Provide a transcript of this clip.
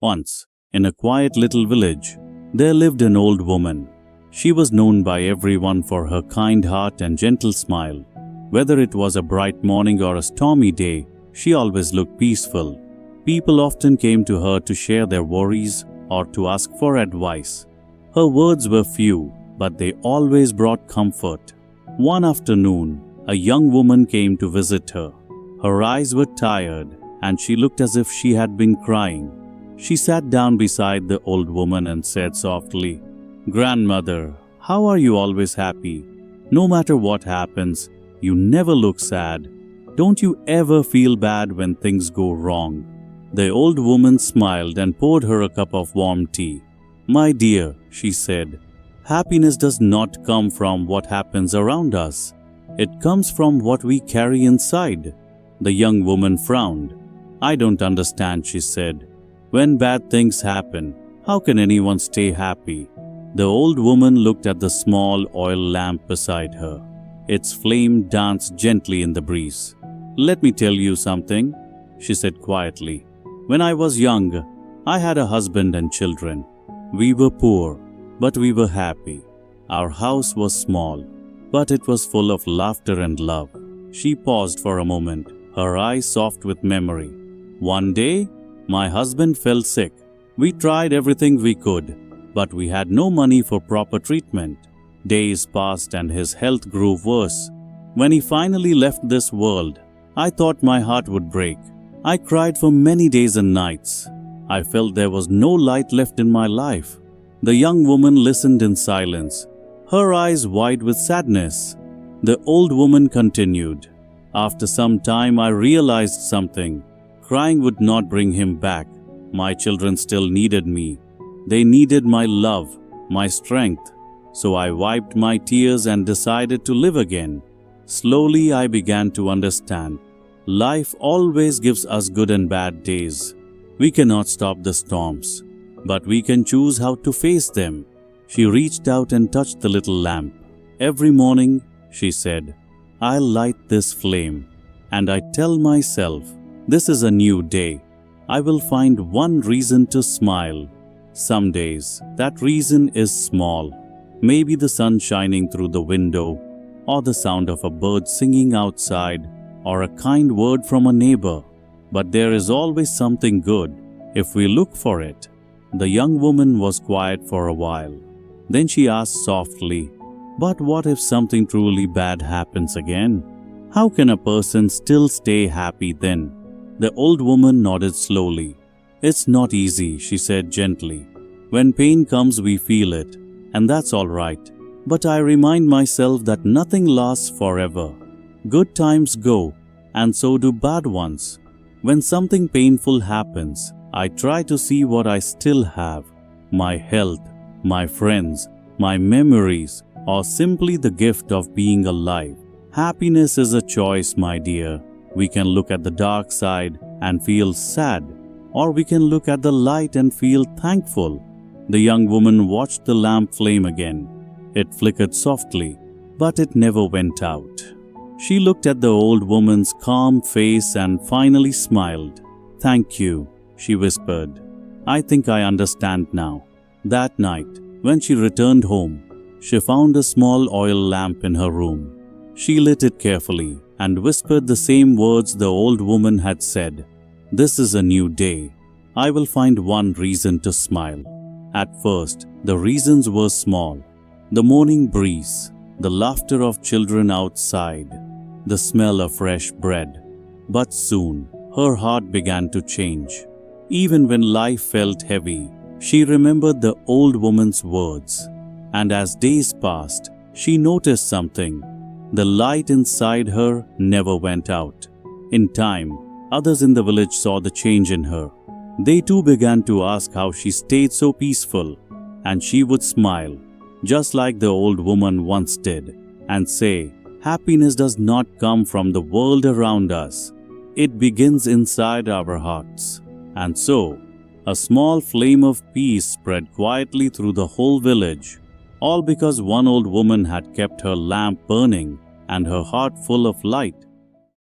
Once, in a quiet little village, there lived an old woman. She was known by everyone for her kind heart and gentle smile. Whether it was a bright morning or a stormy day, she always looked peaceful. People often came to her to share their worries or to ask for advice. Her words were few, but they always brought comfort. One afternoon, a young woman came to visit her. Her eyes were tired, and she looked as if she had been crying. She sat down beside the old woman and said softly, "Grandmother, how are you always happy? No matter what happens, you never look sad. Don't you ever feel bad when things go wrong?" The old woman smiled and poured her a cup of warm tea. "My dear," she said, "happiness does not come from what happens around us. It comes from what we carry inside." The young woman frowned. "I don't understand," she said. "When bad things happen, how can anyone stay happy?" The old woman looked at the small oil lamp beside her. Its flame danced gently in the breeze. "Let me tell you something," she said quietly. "When I was young, I had a husband and children. We were poor, but we were happy. Our house was small, but it was full of laughter and love." She paused for a moment, her eyes soft with memory. "One day, my husband fell sick. We tried everything we could, but we had no money for proper treatment. Days passed and his health grew worse. When he finally left this world, I thought my heart would break. I cried for many days and nights. I felt there was no light left in my life." The young woman listened in silence, her eyes wide with sadness. The old woman continued, "After some time I realized something. Crying would not bring him back. My children still needed me. They needed my love, my strength. So I wiped my tears and decided to live again. Slowly I began to understand. Life always gives us good and bad days. We cannot stop the storms, but we can choose how to face them." She reached out and touched the little lamp. "Every morning," she said, "I'll light this flame, and I tell myself, this is a new day. I will find one reason to smile. Some days, that reason is small. Maybe the sun shining through the window, or the sound of a bird singing outside, or a kind word from a neighbor. But there is always something good, if we look for it." The young woman was quiet for a while. Then she asked softly, "But what if something truly bad happens again? How can a person still stay happy then?" The old woman nodded slowly. "It's not easy," she said gently. "When pain comes, we feel it, and that's all right. But I remind myself that nothing lasts forever. Good times go, and so do bad ones. When something painful happens, I try to see what I still have: my health, my friends, my memories, or simply the gift of being alive. Happiness is a choice, my dear. We can look at the dark side and feel sad, or we can look at the light and feel thankful." The young woman watched the lamp flame again. It flickered softly, but it never went out. She looked at the old woman's calm face and finally smiled. "Thank you," she whispered. "I think I understand now." That night, when she returned home, she found a small oil lamp in her room. She lit it carefully and whispered the same words the old woman had said. "This is a new day. I will find one reason to smile." At first, the reasons were small. The morning breeze, the laughter of children outside, the smell of fresh bread. But soon, her heart began to change. Even when life felt heavy, she remembered the old woman's words. And as days passed, she noticed something. The light inside her never went out. In time, others in the village saw the change in her. They too began to ask how she stayed so peaceful, and she would smile, just like the old woman once did, and say, "Happiness does not come from the world around us. It begins inside our hearts." And so, a small flame of peace spread quietly through the whole village, all because one old woman had kept her lamp burning and her heart full of light.